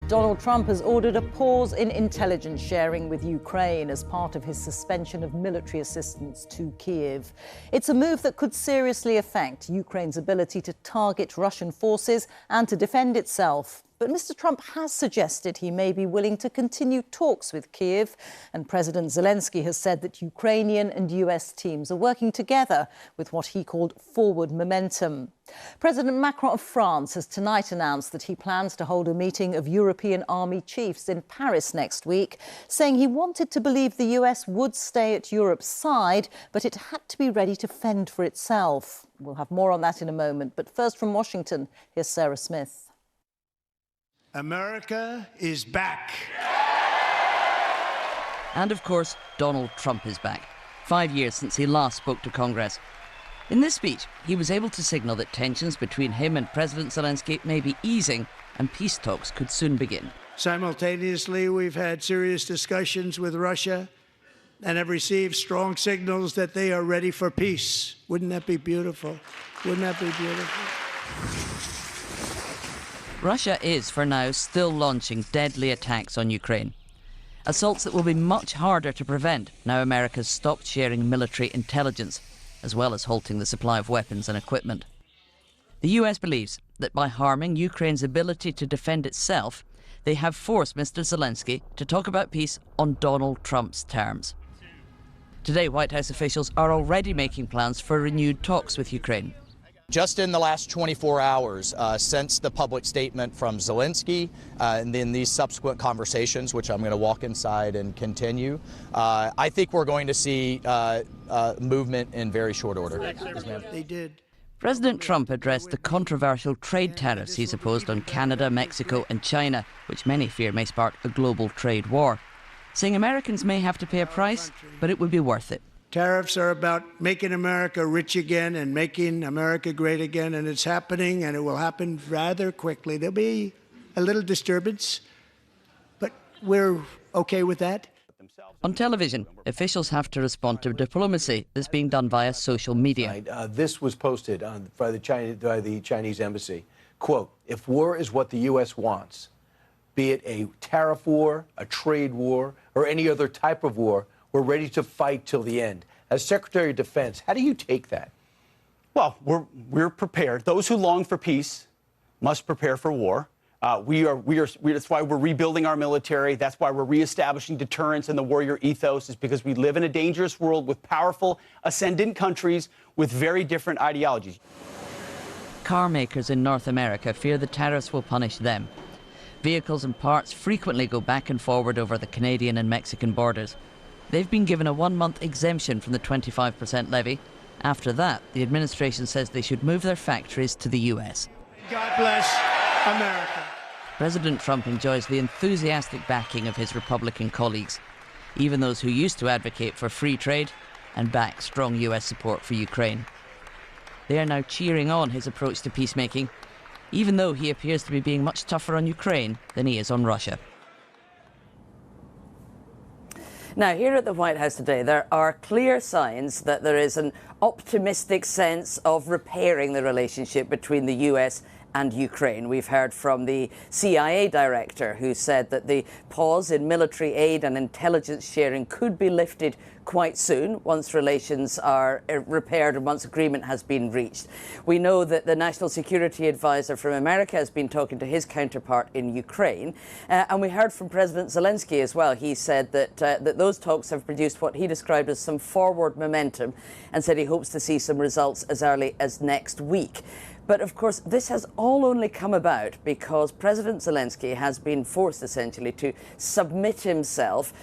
Donald Trump has ordered a pause in intelligence sharing with Ukraine as part of his suspension of military assistance to Kyiv. It's a move that could seriously affect Ukraine's ability to target Russian forces and to defend itself. But Mr. Trump has suggested he may be willing to continue talks with Kyiv, and President Zelensky has said that Ukrainian and US teams are working together with what he called forward momentum. President Macron of France has tonight announced that he plans to hold a meeting of European army chiefs in Paris next week, saying he wanted to believe the US would stay at Europe's side, but it had to be ready to fend for itself. We'll have more on that in a moment, but first from Washington, here's Sarah Smith. America is back. And of course, Donald Trump is back, 5 years since he last spoke to Congress. In this speech, he was able to signal that tensions between him and President Zelensky may be easing and peace talks could soon begin. Simultaneously, we've had serious discussions with Russia and have received strong signals that they are ready for peace. Wouldn't that be beautiful? Wouldn't that be beautiful? Russia is, for now, still launching deadly attacks on Ukraine. Assaults that will be much harder to prevent now America's stopped sharing military intelligence, as well as halting the supply of weapons and equipment. The US believes that by harming Ukraine's ability to defend itself, they have forced Mr. Zelensky to talk about peace on Donald Trump's terms. Today, White House officials are already making plans for renewed talks with Ukraine. Just in the last 24 hours, since the public statement from Zelensky, and then these subsequent conversations, which I'm going to walk inside and continue, I think we're going to see movement in very short order. They did. President Trump addressed the controversial trade tariffs he's opposed on Canada, Mexico and China, which many fear may spark a global trade war, saying Americans may have to pay a price, but it would be worth it. Tariffs are about making America rich again and making America great again, and it's happening, and it will happen rather quickly. There'll be a little disturbance, but we're okay with that. On television, officials have to respond to diplomacy that's being done via social media. This was posted by the Chinese embassy. Quote, "If war is what the U.S. wants, be it a tariff war, a trade war, or any other type of war, we're ready to fight till the end." As Secretary of Defense, how do you take that? Well, we're prepared. Those who long for peace must prepare for war. That's why we're rebuilding our military. That's why we're reestablishing deterrence and the warrior ethos, is because we live in a dangerous world with powerful, ascendant countries with very different ideologies. Car makers in North America fear the tariffs will punish them. Vehicles and parts frequently go back and forward over the Canadian and Mexican borders. They've been given a 1-month exemption from the 25% levy. After that, the administration says they should move their factories to the US. God bless America. President Trump enjoys the enthusiastic backing of his Republican colleagues, even those who used to advocate for free trade and back strong US support for Ukraine. They are now cheering on his approach to peacemaking, even though he appears to be being much tougher on Ukraine than he is on Russia. Now, here at the White House today, there are clear signs that there is an optimistic sense of repairing the relationship between the US and Ukraine. We've heard from the CIA director, who said that the pause in military aid and intelligence sharing could be lifted quite soon once relations are repaired and once agreement has been reached. We know that the National Security Advisor from America has been talking to his counterpart in Ukraine. And we heard from President Zelensky as well. He said that those talks have produced what he described as some forward momentum, and said he hopes to see some results as early as next week. But of course, this has all only come about because President Zelensky has been forced essentially to submit himself